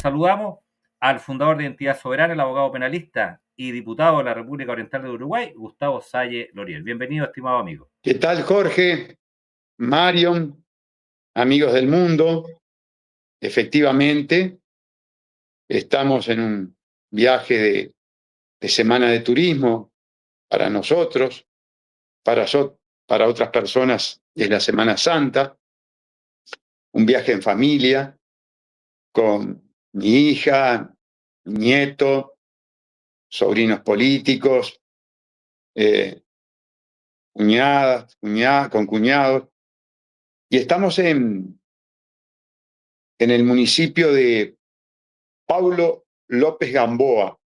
saludamos al fundador de Identidad Soberana, el abogado penalista y diputado de la República Oriental de Uruguay, Gustavo Salle Loriel. Bienvenido, estimado amigo. ¿Qué tal, Jorge? Marion, amigos del mundo. Efectivamente, estamos en un viaje de semana de turismo para nosotros, para otras personas es la Semana Santa, un viaje en familia con mi hija, mi nieto, sobrinos políticos, con cuñados, y estamos en el municipio de Paulo López Gamboa,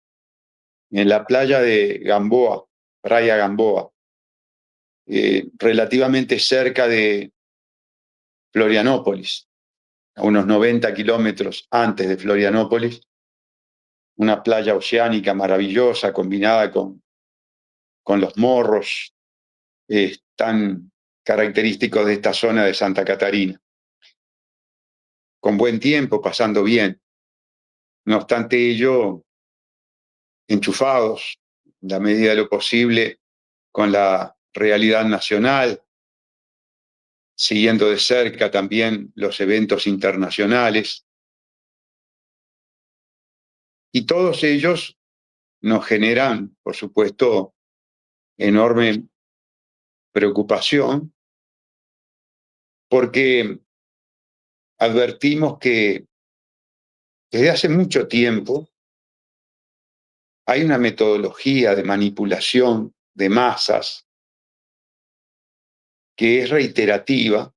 en la playa de Gamboa, Praia Gamboa, relativamente cerca de Florianópolis, a unos 90 kilómetros antes de Florianópolis, una playa oceánica maravillosa combinada con los morros tan característicos de esta zona de Santa Catarina. Con buen tiempo, pasando bien. No obstante ello, enchufados, en la medida de lo posible, con la realidad nacional, siguiendo de cerca también los eventos internacionales. Y todos ellos nos generan, por supuesto, enorme preocupación, porque advertimos que desde hace mucho tiempo hay una metodología de manipulación de masas que es reiterativa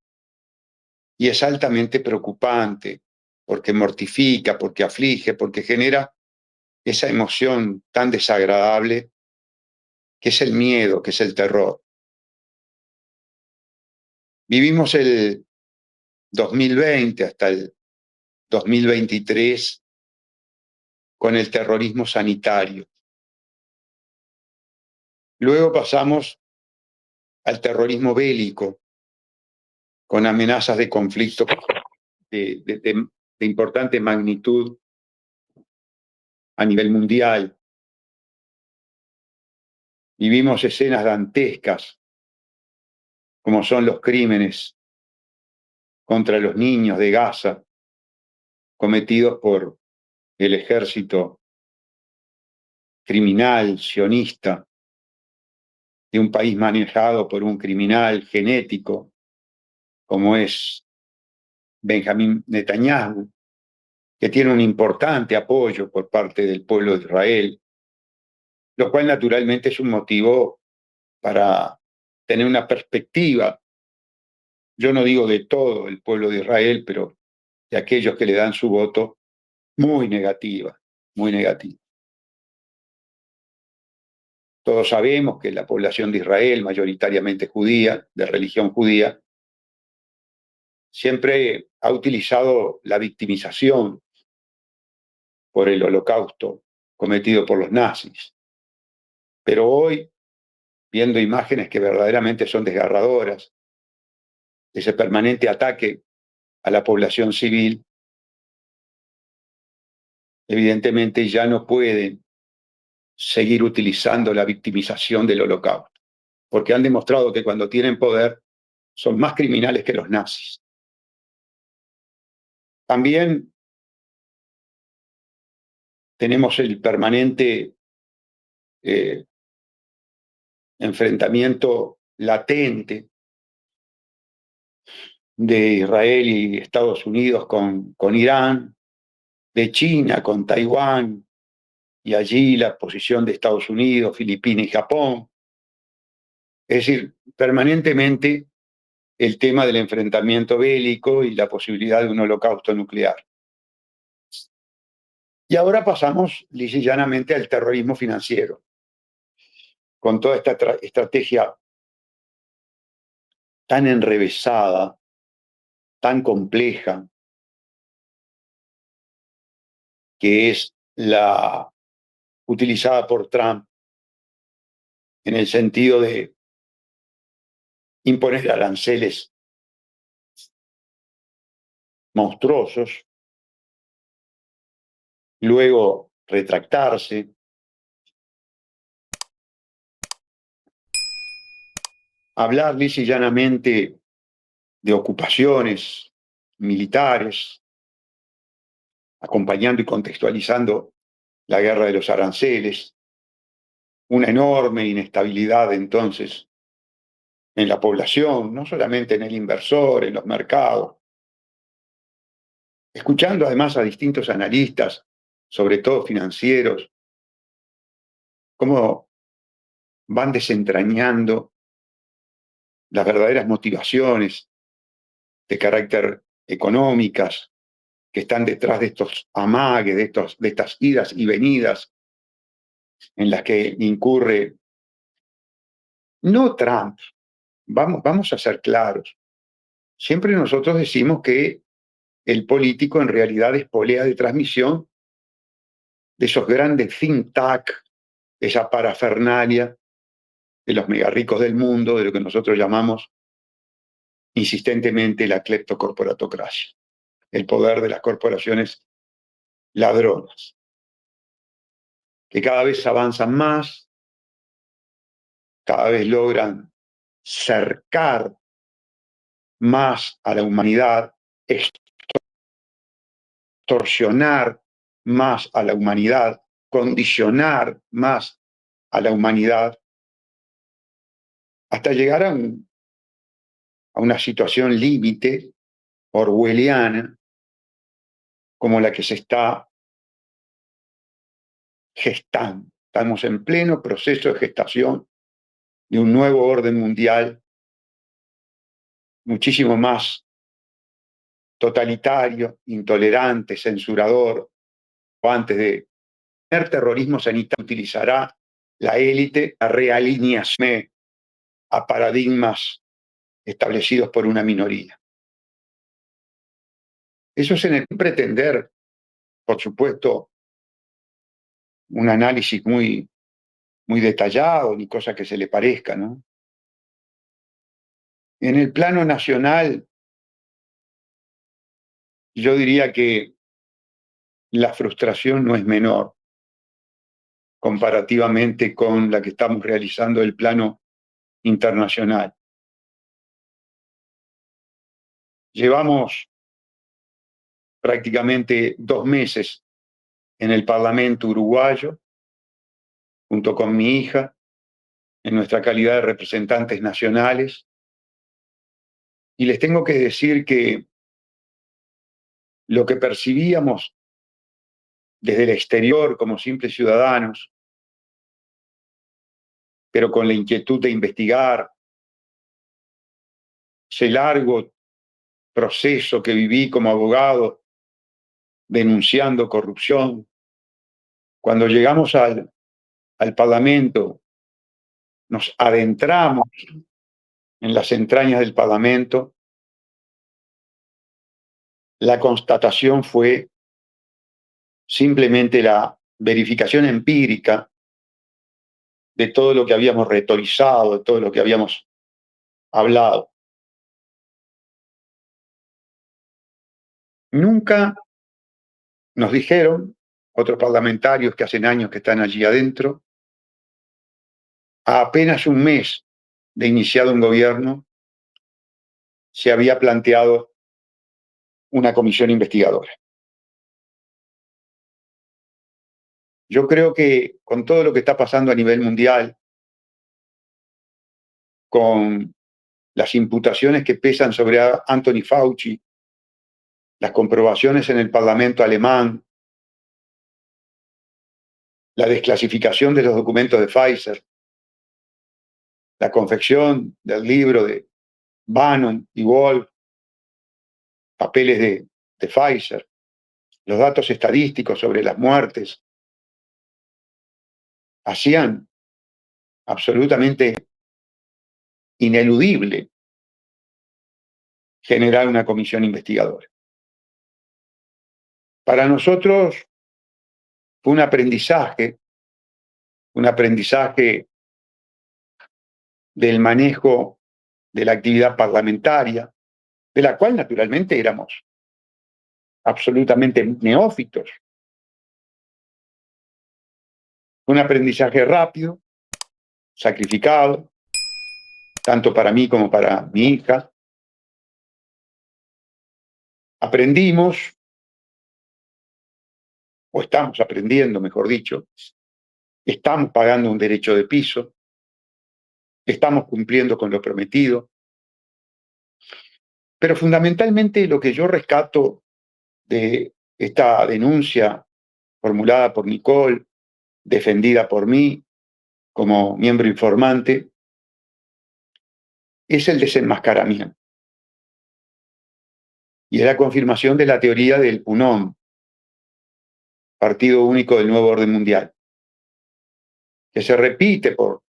y es altamente preocupante, porque mortifica, porque aflige, porque genera esa emoción tan desagradable que es el miedo, que es el terror. Vivimos el 2020 hasta el 2023 con el terrorismo sanitario. Luego pasamos al terrorismo bélico, con amenazas de conflicto de importante magnitud a nivel mundial. Vivimos escenas dantescas, como son los crímenes contra los niños de Gaza, cometidos por el ejército criminal sionista de un país manejado por un criminal genético como es Benjamín Netanyahu, que tiene un importante apoyo por parte del pueblo de Israel, lo cual naturalmente es un motivo para tener una perspectiva, yo no digo de todo el pueblo de Israel, pero de aquellos que le dan su voto, muy negativa, muy negativa. Todos sabemos que la población de Israel, mayoritariamente judía, de religión judía, siempre ha utilizado la victimización por el holocausto cometido por los nazis. Pero hoy, viendo imágenes que verdaderamente son desgarradoras, ese permanente ataque a la población civil, evidentemente ya no pueden seguir utilizando la victimización del holocausto, porque han demostrado que cuando tienen poder son más criminales que los nazis. También tenemos el permanente enfrentamiento latente de Israel y Estados Unidos con Irán, de China con Taiwán, y allí la posición de Estados Unidos, Filipinas y Japón. Es decir, permanentemente el tema del enfrentamiento bélico y la posibilidad de un holocausto nuclear. Y ahora pasamos lisa y llanamente al terrorismo financiero, con toda esta estrategia tan enrevesada, tan compleja, que es la utilizada por Trump en el sentido de imponer aranceles monstruosos luego retractarse, hablar lisa y llanamente de ocupaciones militares, acompañando y contextualizando la guerra de los aranceles, una enorme inestabilidad entonces en la población, no solamente en el inversor, en los mercados, escuchando además a distintos analistas, sobre todo financieros, cómo van desentrañando las verdaderas motivaciones de carácter económicas que están detrás de estos amagues, de estas idas y venidas en las que incurre no Trump. Vamos a ser claros. Siempre nosotros decimos que el político en realidad es polea de transmisión de esos grandes think tank, esa parafernalia de los megarricos del mundo, de lo que nosotros llamamos insistentemente la cleptocorporatocracia, el poder de las corporaciones ladronas, que cada vez avanzan más, cada vez logran cercar más a la humanidad, extorsionar más a la humanidad, condicionar más a la humanidad, hasta llegar a una situación límite orwelliana como la que se está gestando. Estamos en pleno proceso de gestación de un nuevo orden mundial muchísimo más totalitario, intolerante, censurador. Antes de tener terrorismo sanitario, utilizará la élite a realinearse a paradigmas establecidos por una minoría. Eso es en el pretender, por supuesto, un análisis muy detallado, ni cosa que se le parezca, ¿no? En el plano nacional, yo diría que la frustración no es menor comparativamente con la que estamos realizando en el plano internacional. Llevamos prácticamente 2 meses en el Parlamento uruguayo, junto con mi hija, en nuestra calidad de representantes nacionales, y les tengo que decir que lo que percibíamos desde el exterior como simples ciudadanos, pero con la inquietud de investigar, ese largo proceso que viví como abogado denunciando corrupción, cuando llegamos al Parlamento, nos adentramos en las entrañas del Parlamento, la constatación fue simplemente la verificación empírica de todo lo que habíamos retorizado, de todo lo que habíamos hablado. Nunca nos dijeron, otros parlamentarios que hacen años que están allí adentro, a apenas un mes de iniciado un gobierno, se había planteado una comisión investigadora. Yo creo que con todo lo que está pasando a nivel mundial, con las imputaciones que pesan sobre Anthony Fauci, las comprobaciones en el Parlamento alemán, la desclasificación de los documentos de Pfizer, la confección del libro de Bannon y Wolf, papeles de Pfizer, los datos estadísticos sobre las muertes, hacían absolutamente ineludible generar una comisión investigadora. Para nosotros fue un aprendizaje del manejo de la actividad parlamentaria, de la cual naturalmente éramos absolutamente neófitos. un aprendizaje rápido, sacrificado, tanto para mí como para mi hija. Aprendimos, o estamos aprendiendo, mejor dicho, estamos pagando un derecho de piso, estamos cumpliendo con lo prometido, pero fundamentalmente lo que yo rescato de esta denuncia formulada por Nicole, defendida por mí como miembro informante, es el desenmascaramiento y es la confirmación de la teoría del PUNOM, Partido Único del Nuevo Orden Mundial, que se repite por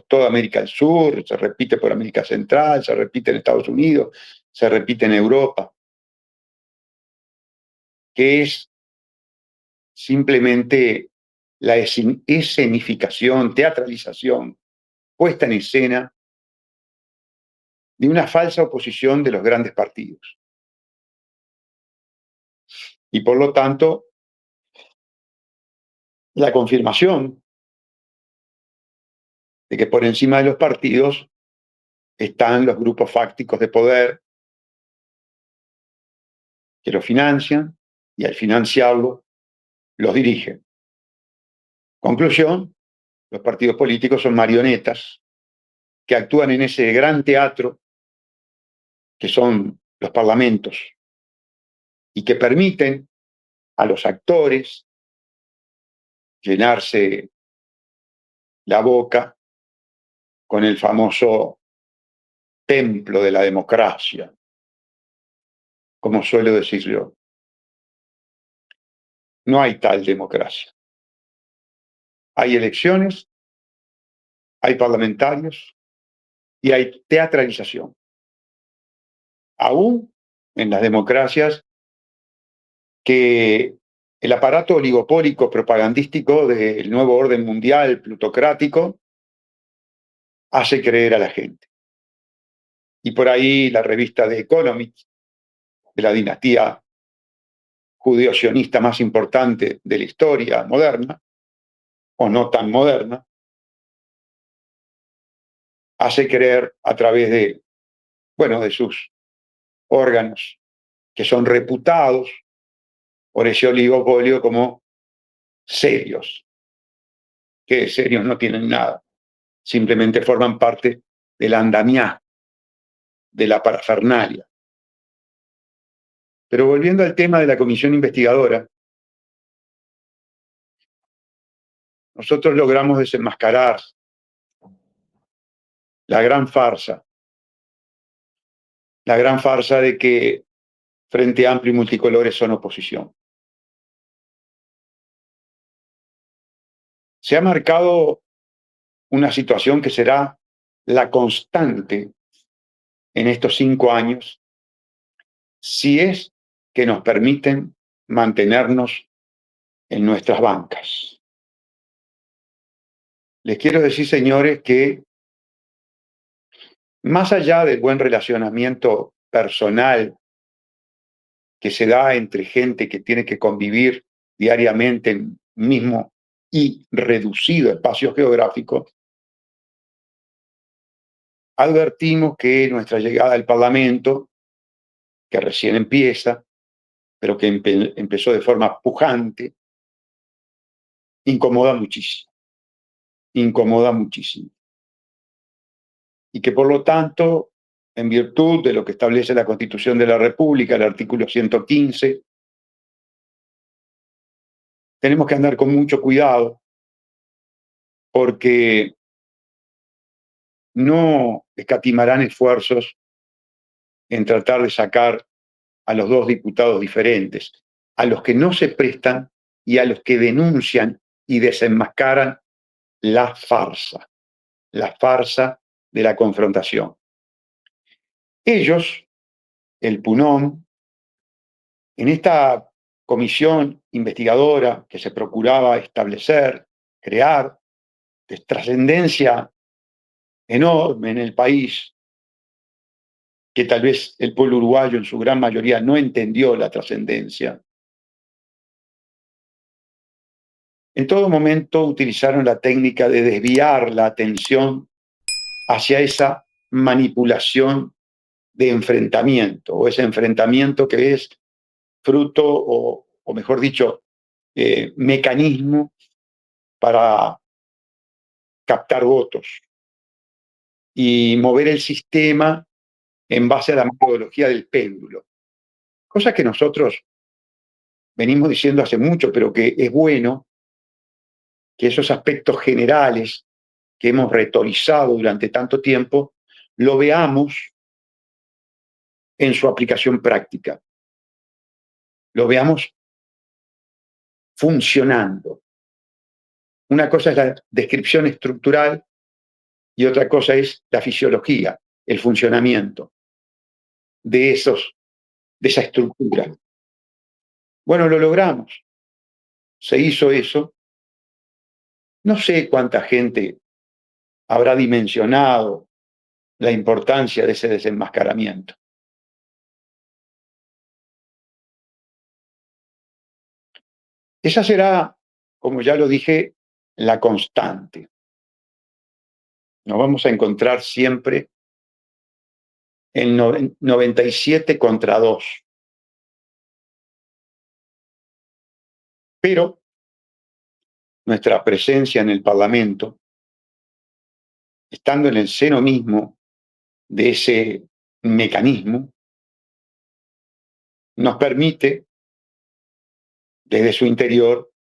toda América del Sur, se repite por América Central, se repite en Estados Unidos, se repite en Europa, que es simplemente la escenificación, teatralización, puesta en escena de una falsa oposición de los grandes partidos. Y por lo tanto, la confirmación de que por encima de los partidos están los grupos fácticos de poder que los financian y al financiarlo los dirigen. Conclusión, los partidos políticos son marionetas que actúan en ese gran teatro que son los parlamentos y que permiten a los actores llenarse la boca con el famoso templo de la democracia, como suelo decir yo. No hay tal democracia. Hay elecciones, hay parlamentarios y hay teatralización. Aún en las democracias que el aparato oligopólico propagandístico del nuevo orden mundial plutocrático hace creer a la gente. Y por ahí la revista The Economist, de la dinastía judeo-sionista más importante de la historia moderna, o no tan moderna, hace creer a través de sus órganos, que son reputados por ese oligopolio como serios, que serios no tienen nada, simplemente forman parte del andamiaje, de la parafernalia. Pero volviendo al tema de la comisión investigadora, nosotros logramos desenmascarar la gran farsa de que Frente Amplio y Multicolores son oposición. Se ha marcado una situación que será la constante en estos 5 años, si es que nos permiten mantenernos en nuestras bancas. Les quiero decir, señores, que más allá del buen relacionamiento personal que se da entre gente que tiene que convivir diariamente en mismo y reducido espacio geográfico, advertimos que nuestra llegada al Parlamento, que recién empieza, pero que empezó de forma pujante, incomoda muchísimo. Incomoda muchísimo. Y que por lo tanto, en virtud de lo que establece la Constitución de la República, el artículo 115, tenemos que andar con mucho cuidado porque no escatimarán esfuerzos en tratar de sacar a los dos diputados diferentes, a los que no se prestan y a los que denuncian y desenmascaran la farsa de la confrontación. Ellos, el PUNOM, en esta comisión investigadora que se procuraba establecer, crear, de trascendencia enorme en el país, que tal vez el pueblo uruguayo en su gran mayoría no entendió la trascendencia, en todo momento utilizaron la técnica de desviar la atención hacia esa manipulación de enfrentamiento, o ese enfrentamiento que es fruto, o mejor dicho, mecanismo para captar votos y mover el sistema en base a la metodología del péndulo. Cosa que nosotros venimos diciendo hace mucho, pero que es bueno que esos aspectos generales que hemos retorizado durante tanto tiempo, lo veamos en su aplicación práctica, lo veamos funcionando. Una cosa es la descripción estructural y otra cosa es la fisiología, el funcionamiento de esa estructura. Bueno, lo logramos. Se hizo eso. No sé cuánta gente habrá dimensionado la importancia de ese desenmascaramiento. Esa será, como ya lo dije, la constante. Nos vamos a encontrar siempre en 97 contra 2. Pero nuestra presencia en el Parlamento, estando en el seno mismo de ese mecanismo, nos permite, desde su interior,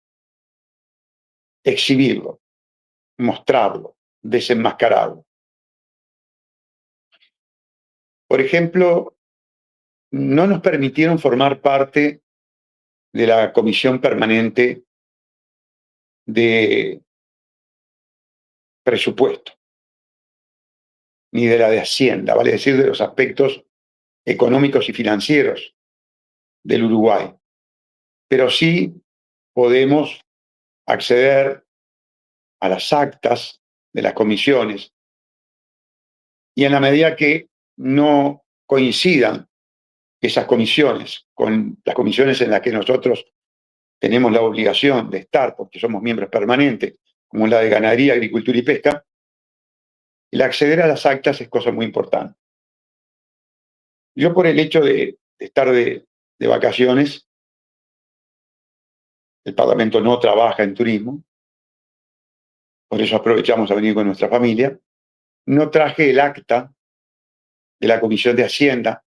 exhibirlo, mostrarlo, desenmascararlo. Por ejemplo, no nos permitieron formar parte de la comisión permanente de presupuesto, ni de la de Hacienda, vale decir, de los aspectos económicos y financieros del Uruguay. Pero sí podemos acceder a las actas de las comisiones y en la medida que no coincidan esas comisiones con las comisiones en las que nosotros tenemos la obligación de estar porque somos miembros permanentes, como la de Ganadería, Agricultura y Pesca, el acceder a las actas es cosa muy importante. Yo, por el hecho de estar de vacaciones, el Parlamento no trabaja en turismo, por eso aprovechamos a venir con nuestra familia, no traje el acta de la Comisión de Hacienda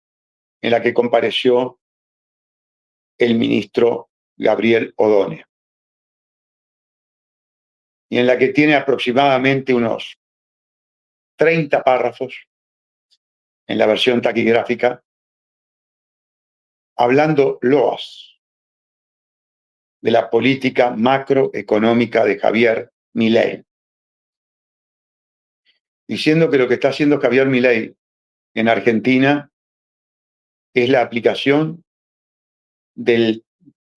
en la que compareció el ministro Gabriel Ordóñez, y en la que tiene aproximadamente unos 30 párrafos en la versión taquigráfica, hablando loas de la política macroeconómica de Javier Milei, diciendo que lo que está haciendo Javier Milei en Argentina es la aplicación del,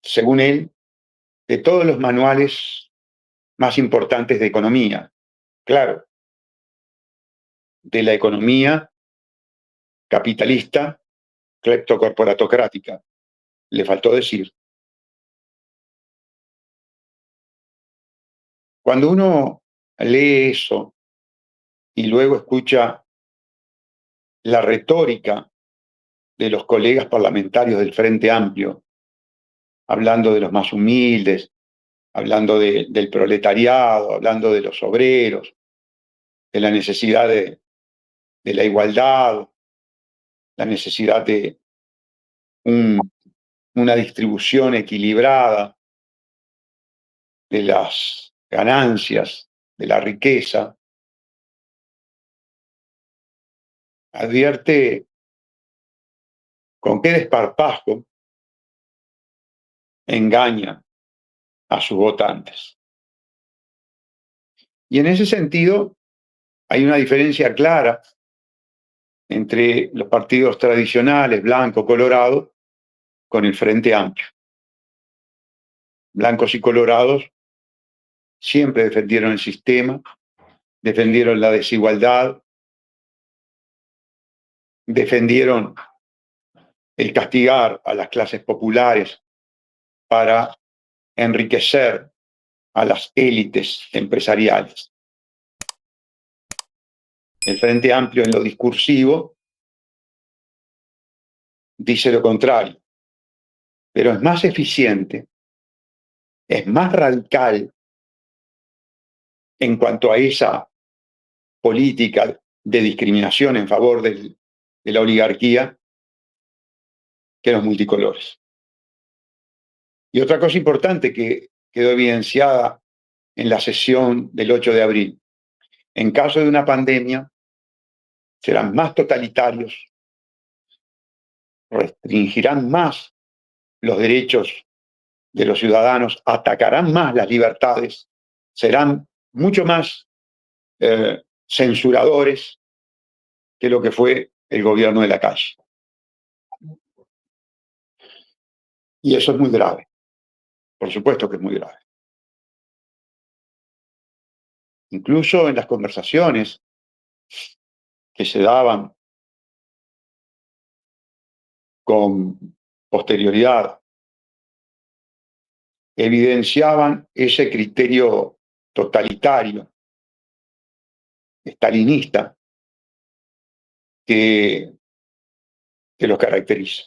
según él, de todos los manuales más importantes de economía. Claro, de la economía capitalista, cleptocorporatocrática. Le faltó decir. Cuando uno lee eso y luego escucha la retórica de los colegas parlamentarios del Frente Amplio, hablando de los más humildes, hablando del proletariado, hablando de los obreros, de la necesidad de la igualdad, la necesidad de una distribución equilibrada de las ganancias, de la riqueza, advierte con qué desparpajo engaña a sus votantes. Y en ese sentido hay una diferencia clara entre los partidos tradicionales, blanco, colorado, con el Frente Amplio. Blancos y colorados siempre defendieron el sistema, defendieron la desigualdad, defendieron el castigar a las clases populares para enriquecer a las élites empresariales. El Frente Amplio en lo discursivo dice lo contrario, pero es más eficiente, es más radical en cuanto a esa política de discriminación en favor de la oligarquía que los multicolores. Y otra cosa importante que quedó evidenciada en la sesión del 8 de abril, en caso de una pandemia, serán más totalitarios, restringirán más los derechos de los ciudadanos, atacarán más las libertades, serán mucho más censuradores que lo que fue el gobierno de la calle. Y eso es muy grave. Por supuesto que es muy grave. Incluso en las conversaciones que se daban con posterioridad, evidenciaban ese criterio totalitario, estalinista, que los caracteriza.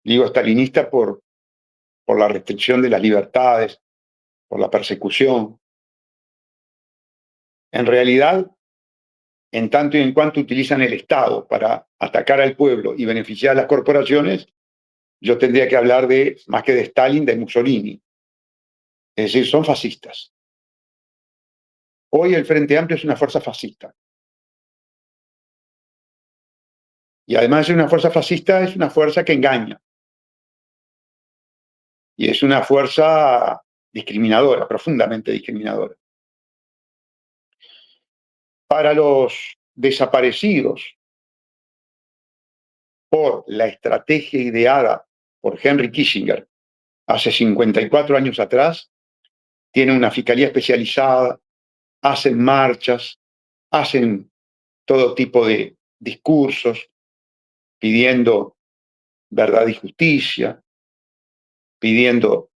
Digo estalinista por la restricción de las libertades, por la persecución. En realidad, en tanto y en cuanto utilizan el Estado para atacar al pueblo y beneficiar a las corporaciones, yo tendría que hablar más que de Stalin, de Mussolini. Es decir, son fascistas. Hoy el Frente Amplio es una fuerza fascista. Y además de ser una fuerza fascista, es una fuerza que engaña. Y es una fuerza discriminadora, profundamente discriminadora. Para los desaparecidos por la estrategia ideada por Henry Kissinger hace 54 años atrás, tienen una fiscalía especializada, hacen marchas, hacen todo tipo de discursos pidiendo verdad y justicia, pidiendo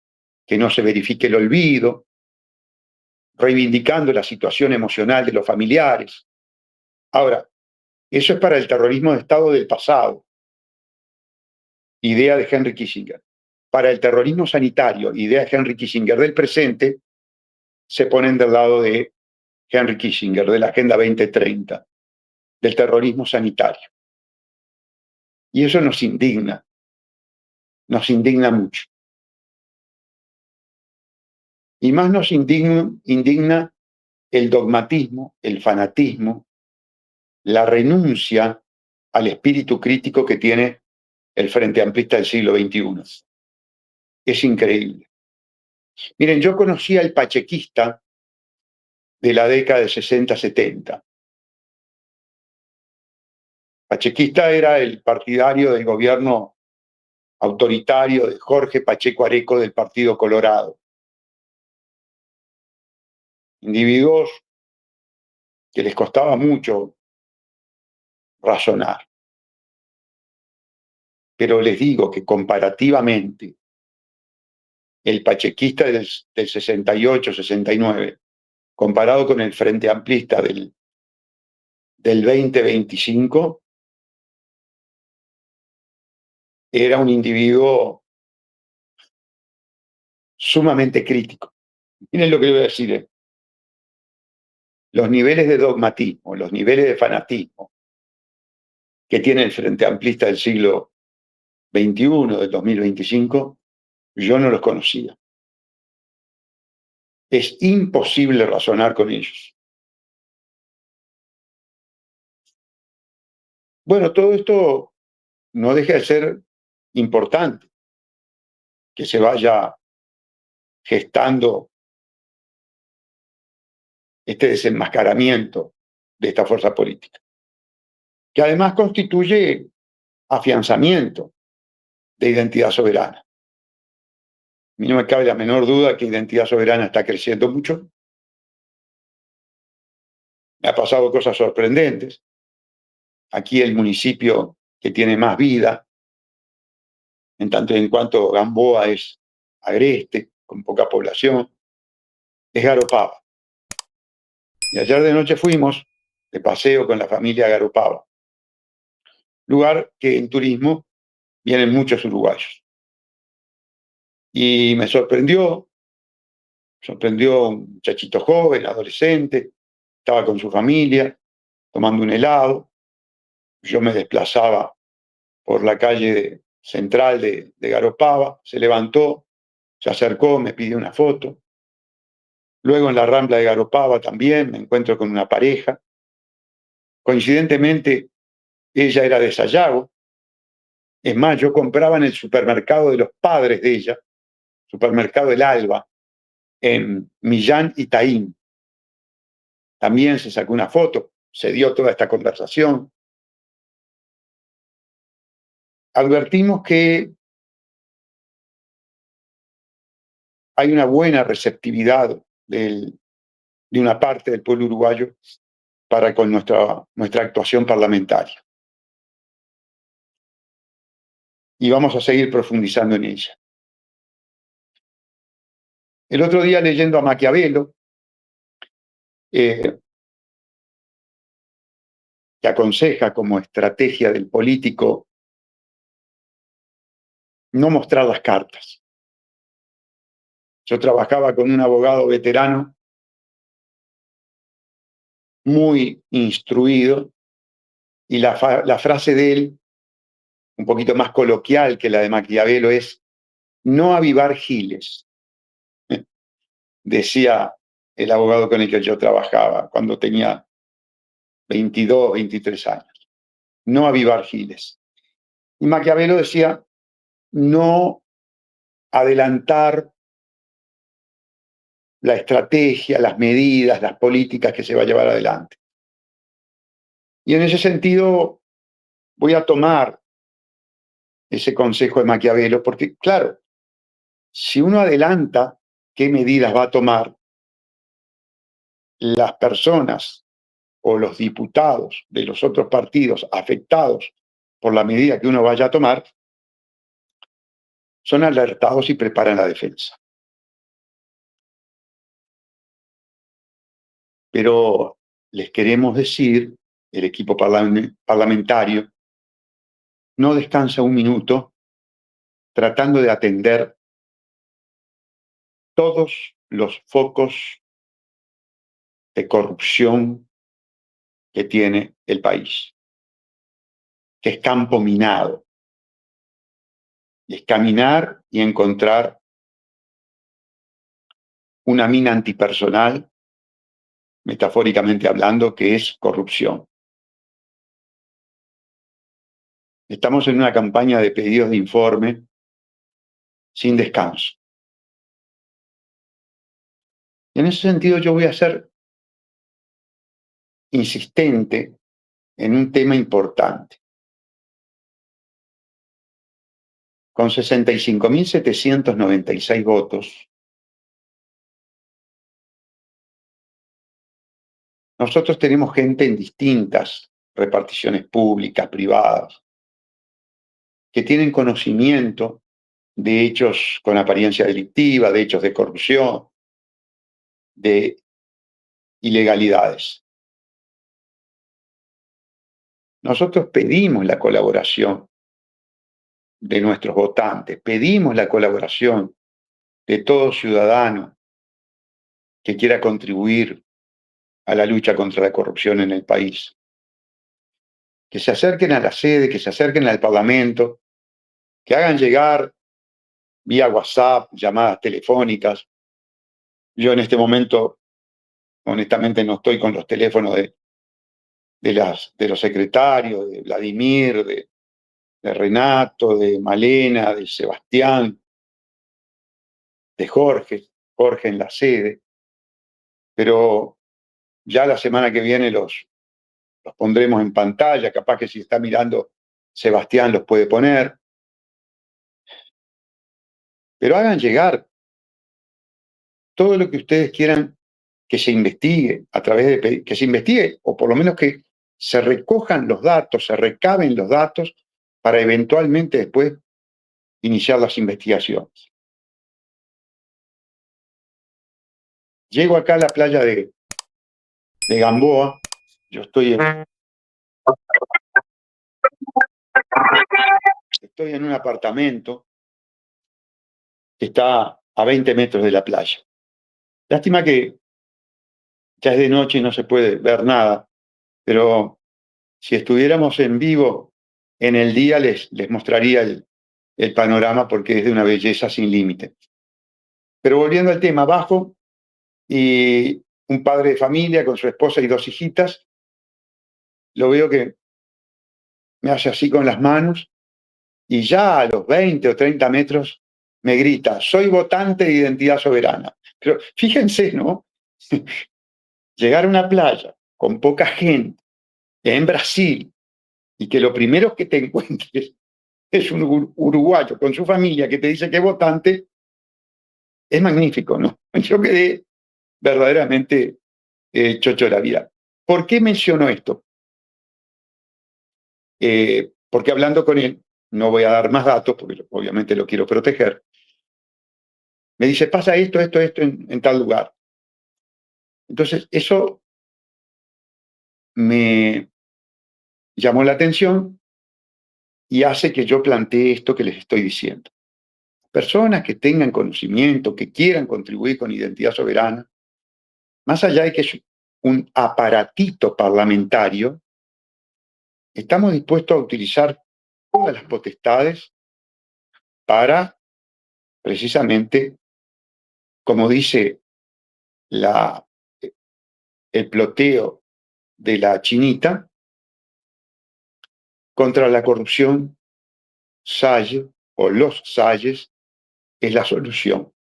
que no se verifique el olvido, reivindicando la situación emocional de los familiares. Ahora, eso es para el terrorismo de Estado del pasado, idea de Henry Kissinger. Para el terrorismo sanitario, idea de Henry Kissinger del presente, se ponen del lado de Henry Kissinger, de la Agenda 2030, del terrorismo sanitario. Y eso nos indigna mucho. Y más nos indigna el dogmatismo, el fanatismo, la renuncia al espíritu crítico que tiene el Frente Amplista del siglo XXI. Es increíble. Miren, yo conocí al pachequista de la década de 60-70. Pachequista era el partidario del gobierno autoritario de Jorge Pacheco Areco del Partido Colorado. Individuos que les costaba mucho razonar. Pero les digo que comparativamente el pachequista del 68-69, comparado con el Frente Amplista del 2025, era un individuo sumamente crítico. Miren lo que le voy a decir. Los niveles de dogmatismo, los niveles de fanatismo que tiene el Frente Amplista del siglo XXI, del 2025, yo no los conocía. Es imposible razonar con ellos. Bueno, todo esto no deja de ser importante, que se vaya gestando este desenmascaramiento de esta fuerza política, que además constituye afianzamiento de identidad soberana. A mí no me cabe la menor duda que Identidad Soberana está creciendo mucho. Me ha pasado cosas sorprendentes. Aquí el municipio que tiene más vida, en tanto y en cuanto Gamboa es agreste, con poca población, es Garopaba. Y ayer de noche fuimos de paseo con la familia a Garopaba, lugar que en turismo vienen muchos uruguayos. Y me sorprendió un muchachito joven, adolescente, estaba con su familia, tomando un helado. Yo me desplazaba por la calle central de Garopaba, se levantó, se acercó, me pidió una foto. Luego en la Rambla de Garopaba también me encuentro con una pareja. Coincidentemente, ella era de Sayago. Es más, yo compraba en el supermercado de los padres de ella, supermercado El Alba, en Millán y Taín. También se sacó una foto, se dio toda esta conversación. Advertimos que hay una buena receptividad de una parte del pueblo uruguayo para con nuestra actuación parlamentaria. Y vamos a seguir profundizando en ella. El otro día, leyendo a Maquiavelo, que aconseja como estrategia del político no mostrar las cartas. Yo trabajaba con un abogado veterano muy instruido y la frase de él, un poquito más coloquial que la de Maquiavelo, es no avivar giles, decía el abogado con el que yo trabajaba cuando tenía 22, 23 años. No avivar giles. Y Maquiavelo decía no adelantar la estrategia, las medidas, las políticas que se va a llevar adelante. Y en ese sentido voy a tomar ese consejo de Maquiavelo, porque claro, si uno adelanta qué medidas va a tomar, las personas o los diputados de los otros partidos afectados por la medida que uno vaya a tomar, son alertados y preparan la defensa. Pero les queremos decir, el equipo parlamentario no descansa un minuto tratando de atender todos los focos de corrupción que tiene el país, que es campo minado. Y es caminar y encontrar una mina antipersonal, metafóricamente hablando, que es corrupción. Estamos en una campaña de pedidos de informe sin descanso. Y en ese sentido yo voy a ser insistente en un tema importante. Con 65.796 votos, nosotros tenemos gente en distintas reparticiones públicas, privadas, que tienen conocimiento de hechos con apariencia delictiva, de hechos de corrupción, de ilegalidades. Nosotros pedimos la colaboración de nuestros votantes, pedimos la colaboración de todo ciudadano que quiera contribuir a la lucha contra la corrupción en el país. Que se acerquen a la sede, que se acerquen al Parlamento, que hagan llegar vía WhatsApp, llamadas telefónicas. Yo en este momento, honestamente, no estoy con los teléfonos de los secretarios, de Vladimir, de Renato, de Malena, de Sebastián, de Jorge en la sede, pero ya la semana que viene los pondremos en pantalla, capaz que si está mirando Sebastián los puede poner, pero hagan llegar todo lo que ustedes quieran que se investigue a través de que se investigue, o por lo menos que se recojan los datos, se recaben los datos para eventualmente después iniciar las investigaciones. Llego acá a la playa de Gamboa, yo estoy en un apartamento que está a 20 metros de la playa. Lástima que ya es de noche y no se puede ver nada, pero si estuviéramos en vivo en el día les mostraría el panorama porque es de una belleza sin límite. Pero volviendo al tema, bajo y un padre de familia con su esposa y dos hijitas, lo veo que me hace así con las manos y ya a los 20 o 30 metros me grita, soy votante de Identidad Soberana. Pero fíjense, ¿no? Llegar a una playa con poca gente en Brasil y que lo primero que te encuentres es un uruguayo con su familia que te dice que es votante, es magnífico, ¿no? Yo quedé verdaderamente chocho de la vida. ¿Por qué menciono esto? Porque hablando con él, no voy a dar más datos porque obviamente lo quiero proteger, me dice, pasa esto, esto en tal lugar. Entonces, eso me llamó la atención y hace que yo plantee esto que les estoy diciendo. Personas que tengan conocimiento, que quieran contribuir con Identidad Soberana, más allá de que es un aparatito parlamentario, estamos dispuestos a utilizar todas las potestades para, precisamente, como dice la, el ploteo de la chinita, contra la corrupción, Salle o los Salles es la solución.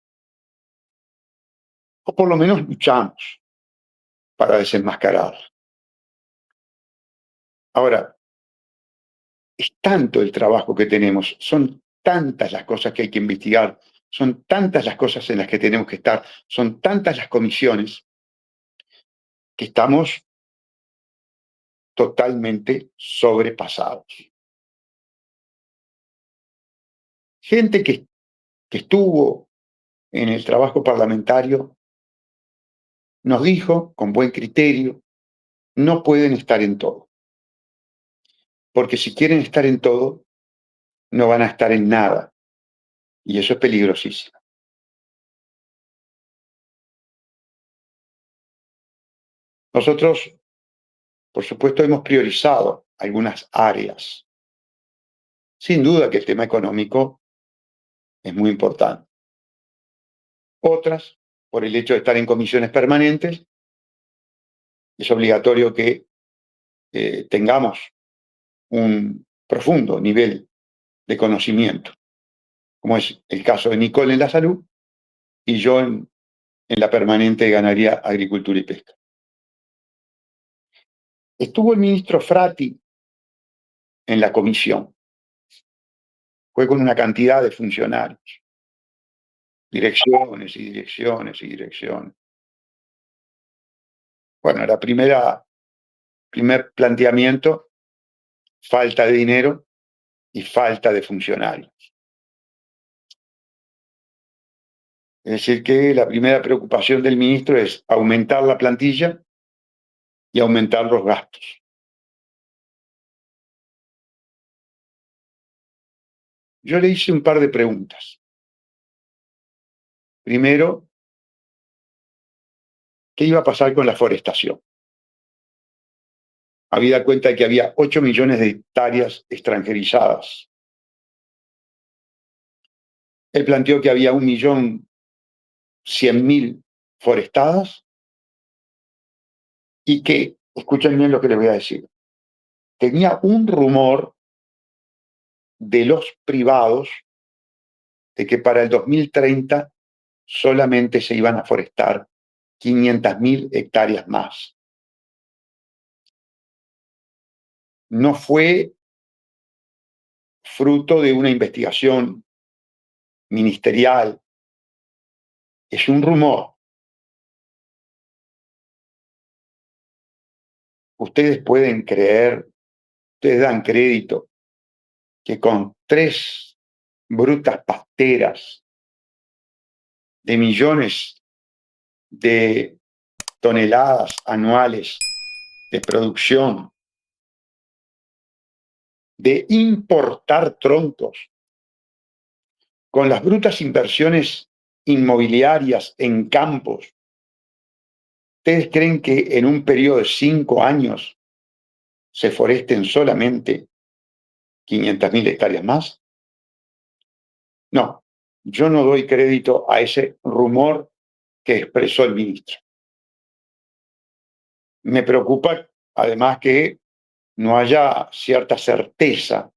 O por lo menos luchamos para desenmascararla. Ahora, es tanto el trabajo que tenemos, son tantas las cosas que hay que investigar, son tantas las cosas en las que tenemos que estar, son tantas las comisiones, que estamos totalmente sobrepasados. Gente que estuvo en el trabajo parlamentario nos dijo, con buen criterio, no pueden estar en todo. Porque si quieren estar en todo, no van a estar en nada. Y eso es peligrosísimo. Nosotros, por supuesto, hemos priorizado algunas áreas. Sin duda que el tema económico es muy importante. Otras, por el hecho de estar en comisiones permanentes, es obligatorio que tengamos un profundo nivel de conocimiento, como es el caso de Nicole en la salud y yo en la permanente de Ganadería, Agricultura y Pesca. Estuvo el ministro Frati en la comisión. Fue con una cantidad de funcionarios, direcciones y direcciones y direcciones. Bueno, la primer planteamiento, falta de dinero y falta de funcionarios. Es decir, que la primera preocupación del ministro es aumentar la plantilla y aumentar los gastos. Yo le hice un par de preguntas. Primero, ¿qué iba a pasar con la forestación? Habida cuenta de que había 8 millones de hectáreas extranjerizadas. Él planteó que había 1.100.000 forestadas y que, escuchen bien lo que les voy a decir, tenía un rumor de los privados de que para el 2030 solamente se iban a forestar 500.000 hectáreas más. No fue fruto de una investigación ministerial, es un rumor. Ustedes pueden creer, ustedes dan crédito que con 3 brutas pasteras de millones de toneladas anuales de producción, de importar troncos, con las brutas inversiones inmobiliarias en campos, ¿ustedes creen que en un periodo de 5 años se foresten solamente 500.000 hectáreas más? No, yo no doy crédito a ese rumor que expresó el ministro. Me preocupa, además, que no haya cierta certeza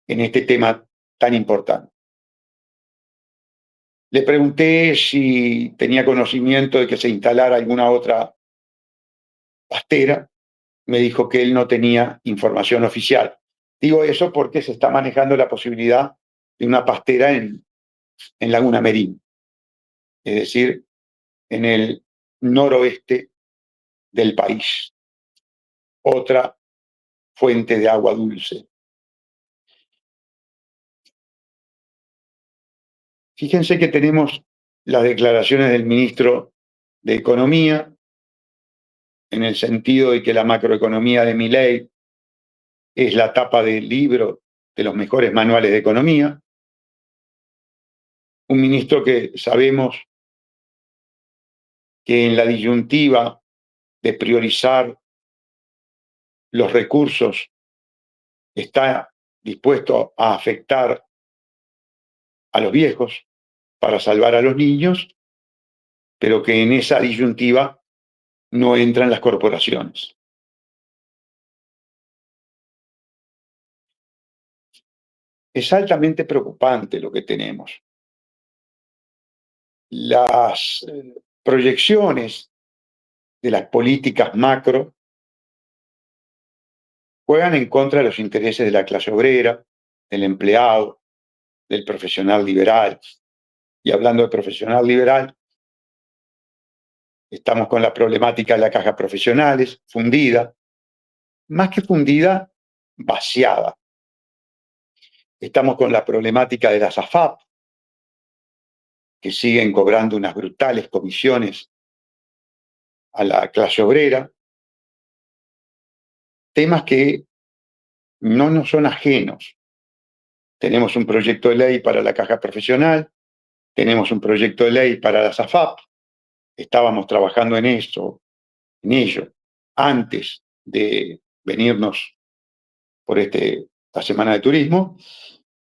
en este tema tan importante. Le pregunté si tenía conocimiento de que se instalara alguna otra pastera. Me dijo que él no tenía información oficial. Digo eso porque se está manejando la posibilidad de una pastera en Laguna Merín, es decir, en el noroeste del país. Otra fuente de agua dulce. Fíjense que tenemos las declaraciones del ministro de Economía, en el sentido de que la macroeconomía de Milei es la tapa del libro de los mejores manuales de economía. Un ministro que sabemos que en la disyuntiva de priorizar los recursos está dispuesto a afectar a los viejos para salvar a los niños, pero que en esa disyuntiva no entran las corporaciones. Es altamente preocupante lo que tenemos. Las proyecciones de las políticas macro juegan en contra de los intereses de la clase obrera, del empleado, del profesional liberal. Y hablando de profesional liberal, estamos con la problemática de la caja profesionales, fundida, más que fundida, vaciada. Estamos con la problemática de las AFAP, que siguen cobrando unas brutales comisiones a la clase obrera, temas que no nos son ajenos. Tenemos un proyecto de ley para la caja profesional, tenemos un proyecto de ley para las AFAP, estábamos trabajando en ello, antes de venirnos por esta semana de turismo,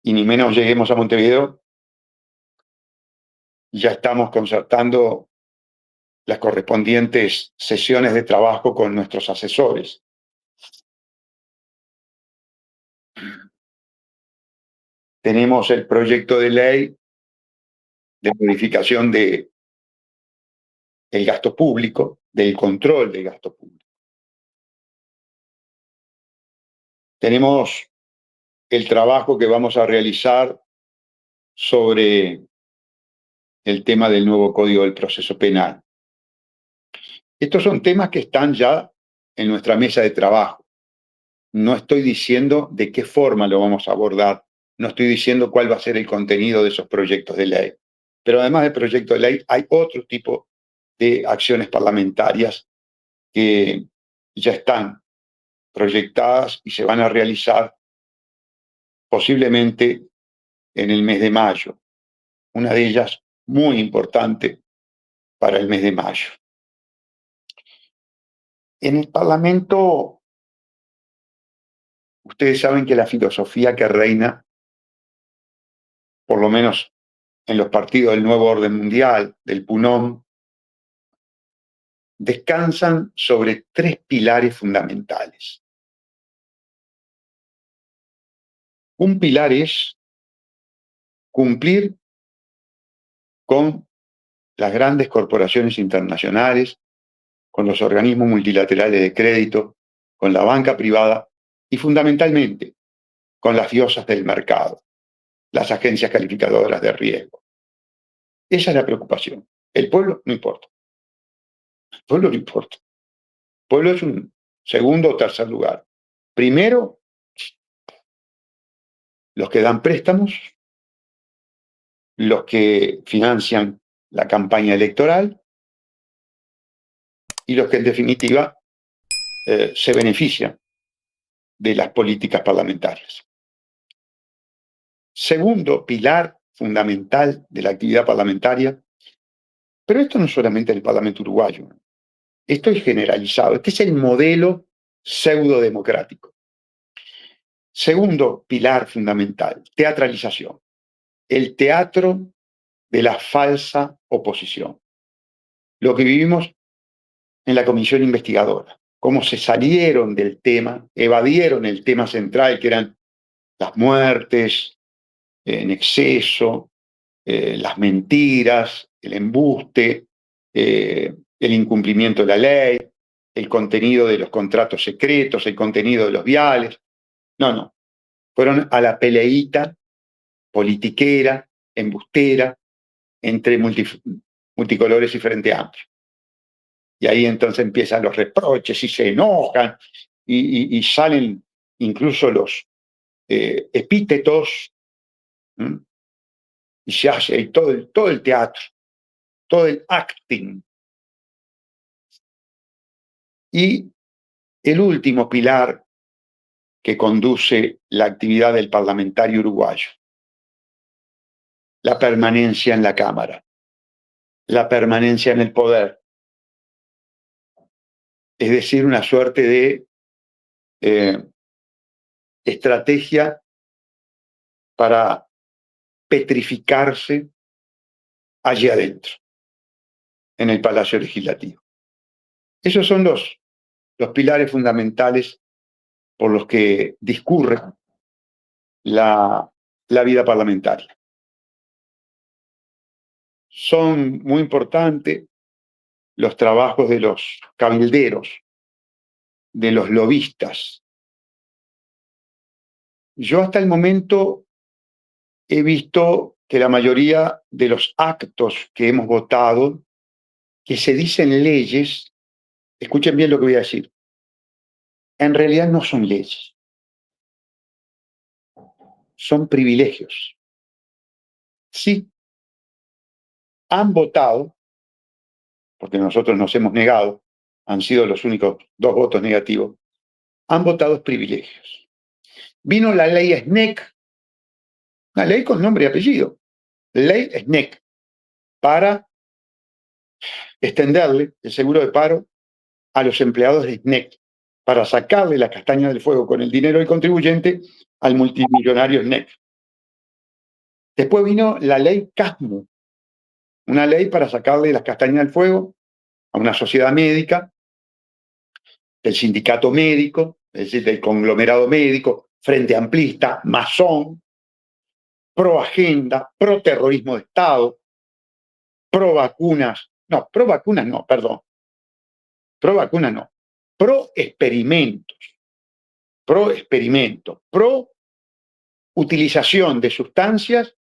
y ni menos lleguemos a Montevideo, ya estamos concertando las correspondientes sesiones de trabajo con nuestros asesores. Tenemos el proyecto de ley de modificación del gasto público, del control del gasto público. Tenemos el trabajo que vamos a realizar sobre el tema del nuevo Código del Proceso Penal. Estos son temas que están ya en nuestra mesa de trabajo. No estoy diciendo de qué forma lo vamos a abordar, no estoy diciendo cuál va a ser el contenido de esos proyectos de ley. Pero además del proyecto de ley, hay otro tipo de acciones parlamentarias que ya están proyectadas y se van a realizar posiblemente en el mes de mayo. Una de ellas muy importante para el mes de mayo. En el Parlamento, ustedes saben que la filosofía que reina, por lo menos en los partidos del Nuevo Orden Mundial, del PUNOM, descansan sobre 3 pilares fundamentales. Un pilar es cumplir con las grandes corporaciones internacionales, con los organismos multilaterales de crédito, con la banca privada y fundamentalmente con las diosas del mercado, las agencias calificadoras de riesgo. Esa es la preocupación. El pueblo no importa. El pueblo no importa. El pueblo es un segundo o tercer lugar. Primero, los que dan préstamos, los que financian la campaña electoral y los que en definitiva se benefician de las políticas parlamentarias. Segundo pilar fundamental de la actividad parlamentaria, pero esto no es solamente el Parlamento uruguayo, esto es generalizado, este es el modelo pseudo-democrático. Segundo pilar fundamental, teatralización, el teatro de la falsa oposición. Lo que vivimos en la comisión investigadora, cómo se salieron del tema, evadieron el tema central, que eran las muertes en exceso, las mentiras, el embuste, el incumplimiento de la ley, el contenido de los contratos secretos, el contenido de los viales. No, fueron a la peleita politiquera, embustera, entre multicolores y Frente Amplio. Y ahí entonces empiezan los reproches y se enojan y salen incluso los epítetos, y se hace ahí todo el teatro, todo el acting. Y el último pilar que conduce la actividad del parlamentario uruguayo, la permanencia en la Cámara, la permanencia en el poder, es decir, una suerte de estrategia para petrificarse allí adentro, en el Palacio Legislativo. Esos son los pilares fundamentales por los que discurre la vida parlamentaria. Son muy importantes los trabajos de los cabilderos, de los lobistas. Yo hasta el momento he visto que la mayoría de los actos que hemos votado, que se dicen leyes, escuchen bien lo que voy a decir, en realidad no son leyes, son privilegios. Sí, han votado, porque nosotros nos hemos negado, han sido los únicos 2 votos negativos, han votado privilegios. Vino la ley SNEC, una ley con nombre y apellido, ley SNEC, para extenderle el seguro de paro a los empleados de SNEC, para sacarle la castaña del fuego con el dinero del contribuyente al multimillonario SNEC. Después vino la ley CASMU, una ley para sacarle las castañas del fuego a una sociedad médica, del sindicato médico, es decir, del conglomerado médico, Frente Amplista, masón, pro agenda, pro terrorismo de Estado, pro vacunas pro experimentos, pro utilización de sustancias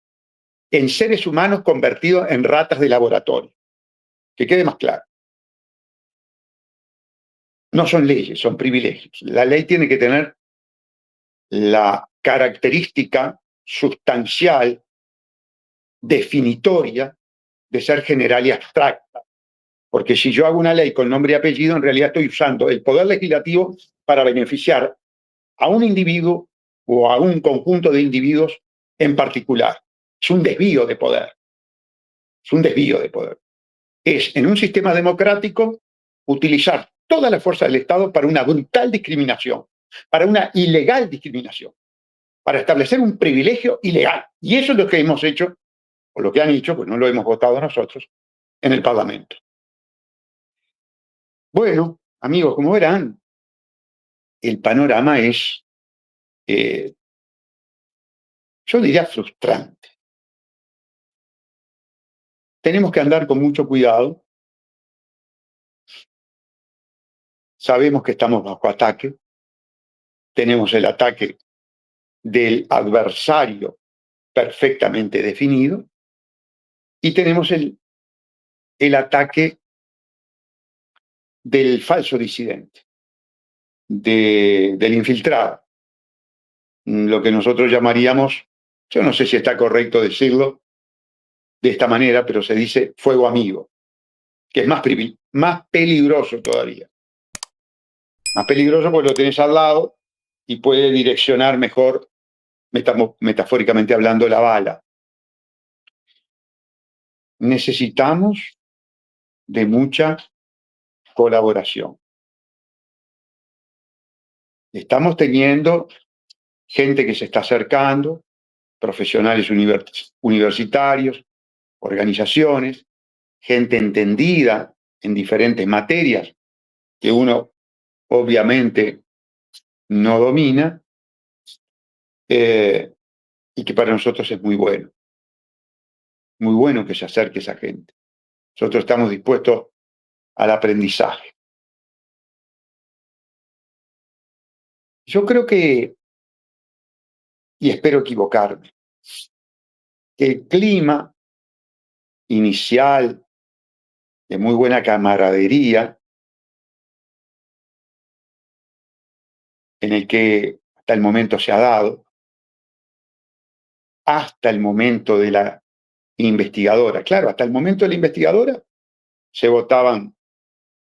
en seres humanos convertidos en ratas de laboratorio. Que quede más claro. No son leyes, son privilegios. La ley tiene que tener la característica sustancial, definitoria, de ser general y abstracta. Porque si yo hago una ley con nombre y apellido, en realidad estoy usando el poder legislativo para beneficiar a un individuo o a un conjunto de individuos en particular. Es un desvío de poder. Es un desvío de poder. Es, en un sistema democrático, utilizar toda la fuerza del Estado para una brutal discriminación, para una ilegal discriminación, para establecer un privilegio ilegal. Y eso es lo que hemos hecho, o lo que han hecho, pues no lo hemos votado nosotros, en el Parlamento. Bueno, amigos, como verán, el panorama es, yo diría, frustrante. Tenemos que andar con mucho cuidado. Sabemos que estamos bajo ataque. Tenemos el ataque del adversario perfectamente definido y tenemos el ataque del falso disidente, del infiltrado, lo que nosotros llamaríamos, yo no sé si está correcto decirlo de esta manera, pero se dice fuego amigo, que es más más peligroso todavía. Más peligroso porque lo tenés al lado y puede direccionar mejor, metafóricamente hablando, la bala. Necesitamos de mucha colaboración. Estamos teniendo gente que se está acercando, profesionales universitarios, organizaciones, gente entendida en diferentes materias que uno obviamente no domina, y que para nosotros es muy bueno que se acerque esa gente. Nosotros estamos dispuestos al aprendizaje. Yo creo que, y espero equivocarme, que el clima inicial de muy buena camaradería en el que hasta el momento se ha dado, hasta el momento de la investigadora. Claro, hasta el momento de la investigadora se votaban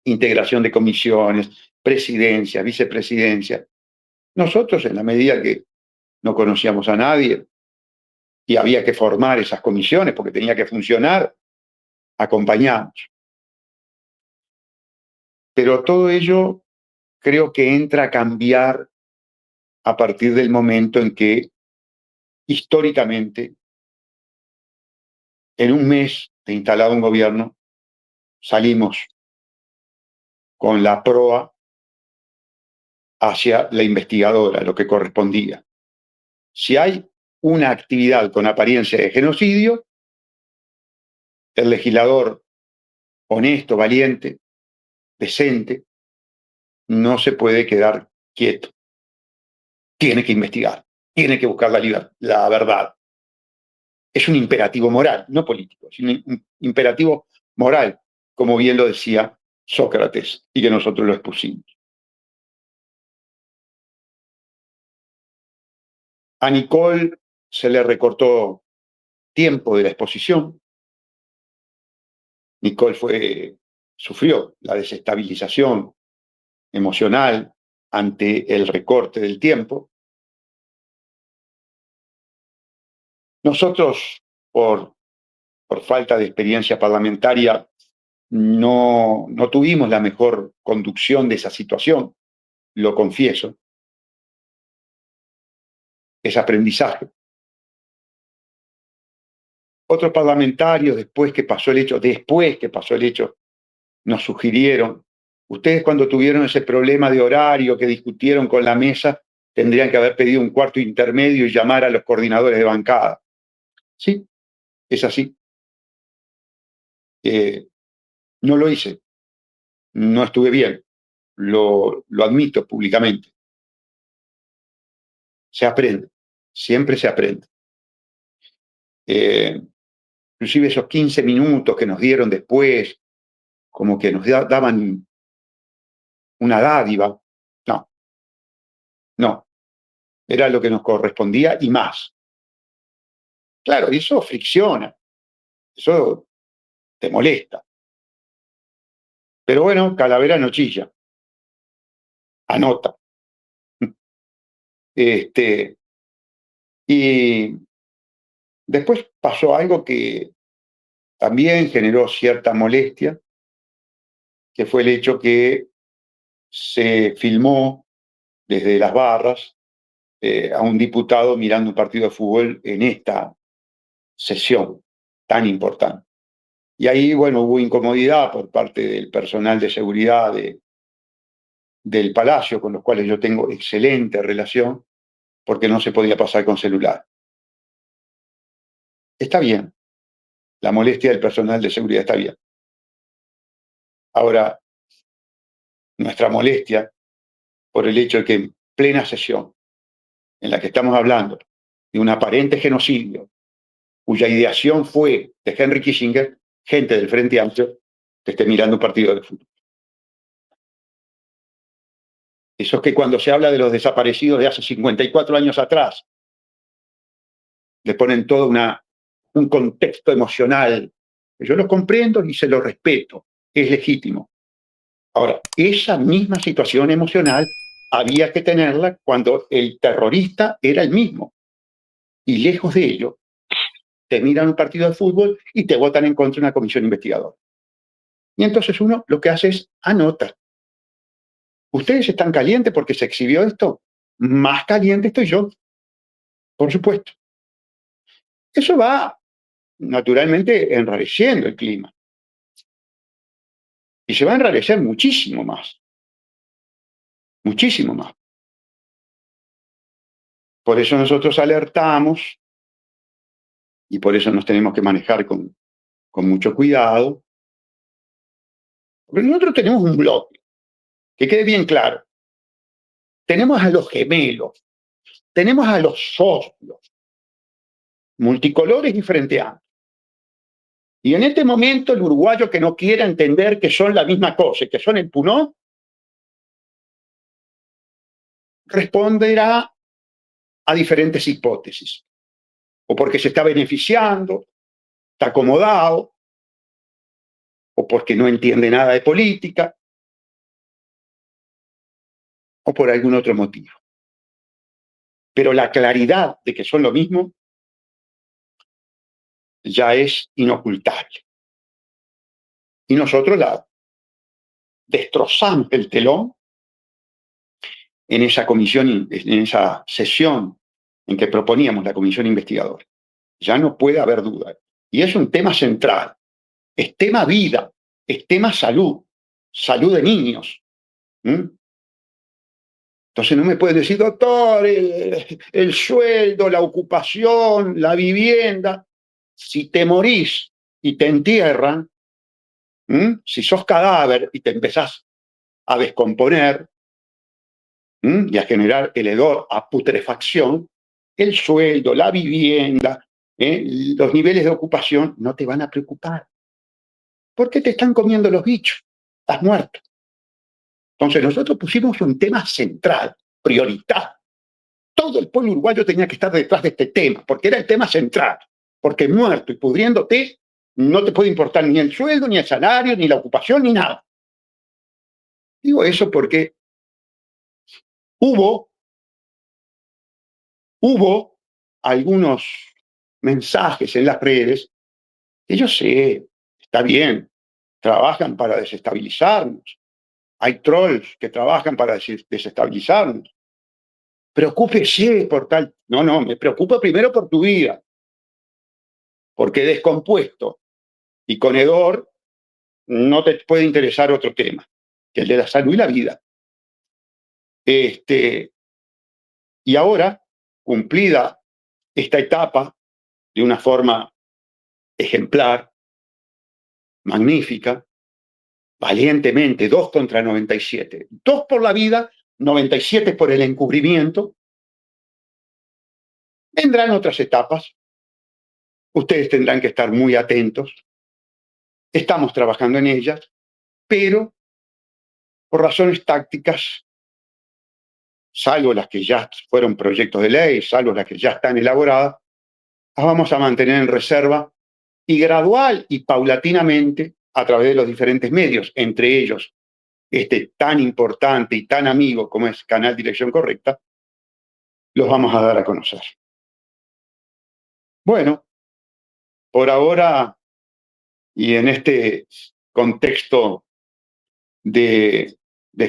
integración de comisiones, presidencia, vicepresidencia. Nosotros, en la medida que no conocíamos a nadie y había que formar esas comisiones porque tenía que funcionar, acompañamos. Pero todo ello creo que entra a cambiar a partir del momento en que históricamente, en un mes de instalado un gobierno, salimos con la proa hacia la investigadora, lo que correspondía. Si hay una actividad con apariencia de genocidio, el legislador honesto, valiente, decente, no se puede quedar quieto. Tiene que investigar, tiene que buscar la verdad. Es un imperativo moral, no político, es un imperativo moral, como bien lo decía Sócrates y que nosotros lo expusimos. A Nicole se le recortó tiempo de la exposición. Nicole sufrió la desestabilización emocional ante el recorte del tiempo. Nosotros, por falta de experiencia parlamentaria, no tuvimos la mejor conducción de esa situación, lo confieso. Es aprendizaje. Otros parlamentarios, después que pasó el hecho, nos sugirieron, ustedes cuando tuvieron ese problema de horario que discutieron con la mesa, tendrían que haber pedido un cuarto intermedio y llamar a los coordinadores de bancada. Sí, es así. No lo hice, no estuve bien, lo admito públicamente. Se aprende, siempre se aprende. Inclusive esos 15 minutos que nos dieron después, como que nos daban una dádiva. No, era lo que nos correspondía y más. Claro, eso fricciona, eso te molesta. Pero bueno, Calavera no chilla, anota. Y después pasó algo que también generó cierta molestia, que fue el hecho que se filmó desde las barras a un diputado mirando un partido de fútbol en esta sesión tan importante. Y ahí, bueno, hubo incomodidad por parte del personal de seguridad del Palacio, con los cuales yo tengo excelente relación, porque no se podía pasar con celular. Está bien, la molestia del personal de seguridad está bien. Ahora, nuestra molestia por el hecho de que en plena sesión en la que estamos hablando de un aparente genocidio, cuya ideación fue de Henry Kissinger, gente del Frente Amplio que esté mirando un partido de fútbol. Eso es que cuando se habla de los desaparecidos de hace 54 años atrás, le ponen todo un contexto emocional, que yo lo comprendo y se lo respeto, es legítimo. Ahora, esa misma situación emocional había que tenerla cuando el terrorista era el mismo. Y lejos de ello, te miran un partido de fútbol y te votan en contra de una comisión investigadora. Y entonces uno lo que hace es anota. ¿Ustedes están calientes porque se exhibió esto? Más caliente estoy yo, por supuesto. Eso va naturalmente enrareciendo el clima. Y se va a enrarecer muchísimo más. Muchísimo más. Por eso nosotros alertamos y por eso nos tenemos que manejar con mucho cuidado. Porque nosotros tenemos un bloque, que quede bien claro. Tenemos a los gemelos, tenemos a los socios, multicolores y frente amplio. Y en este momento el uruguayo que no quiera entender que son la misma cosa, que son el PUNO, responderá a diferentes hipótesis. O porque se está beneficiando, está acomodado, o porque no entiende nada de política, o por algún otro motivo. Pero la claridad de que son lo mismo ya es inocultable. Y nosotros la destrozamos el telón en esa comisión, en esa sesión en que proponíamos la comisión investigadora. Ya no puede haber duda. Y es un tema central. Es tema vida, es tema salud, salud de niños. Entonces no me puedes decir, doctor, el sueldo, la ocupación, la vivienda. Si te morís y te entierran, si sos cadáver y te empezás a descomponer y a generar el hedor a putrefacción, el sueldo, la vivienda, los niveles de ocupación no te van a preocupar. Porque te están comiendo los bichos, estás muerto. Entonces nosotros pusimos un tema central, prioritario. Todo el pueblo uruguayo tenía que estar detrás de este tema, porque era el tema central. Porque muerto y pudriéndote, no te puede importar ni el sueldo, ni el salario, ni la ocupación, ni nada. Digo eso porque hubo algunos mensajes en las redes que yo sé, está bien, trabajan para desestabilizarnos. Hay trolls que trabajan para desestabilizarnos. Preocúpese por tal. No, me preocupa primero por tu vida. Porque descompuesto y con hedor no te puede interesar otro tema, que el de la salud y la vida. Y ahora, cumplida esta etapa de una forma ejemplar, magnífica, valientemente, 2 contra 97. 2 por la vida, 97 por el encubrimiento. Vendrán otras etapas. Ustedes tendrán que estar muy atentos. Estamos trabajando en ellas, pero por razones tácticas, salvo las que ya fueron proyectos de ley, salvo las que ya están elaboradas, las vamos a mantener en reserva y gradual y paulatinamente a través de los diferentes medios, entre ellos este tan importante y tan amigo como es Canal Dirección Correcta, los vamos a dar a conocer. Bueno, por ahora y en este contexto de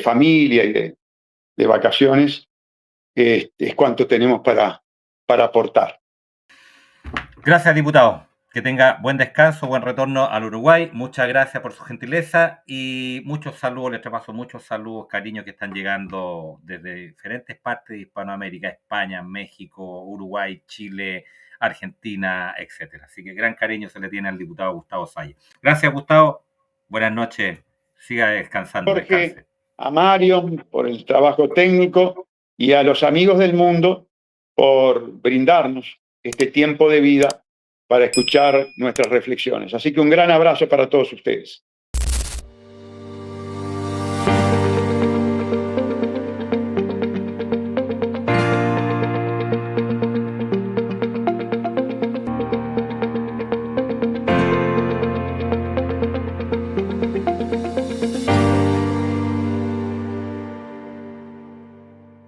familia y de vacaciones, es cuanto tenemos para aportar. Gracias, diputado. Que tenga buen descanso, buen retorno al Uruguay. Muchas gracias por su gentileza y muchos saludos, les repaso muchos saludos, cariños que están llegando desde diferentes partes de Hispanoamérica, España, México, Uruguay, Chile, Argentina, etcétera. Así que gran cariño se le tiene al diputado Gustavo Salle. Gracias, Gustavo. Buenas noches. Siga descansando. Jorge, descanse. A Mario por el trabajo técnico y a los amigos del mundo por brindarnos este tiempo de vida para escuchar nuestras reflexiones. Así que un gran abrazo para todos ustedes.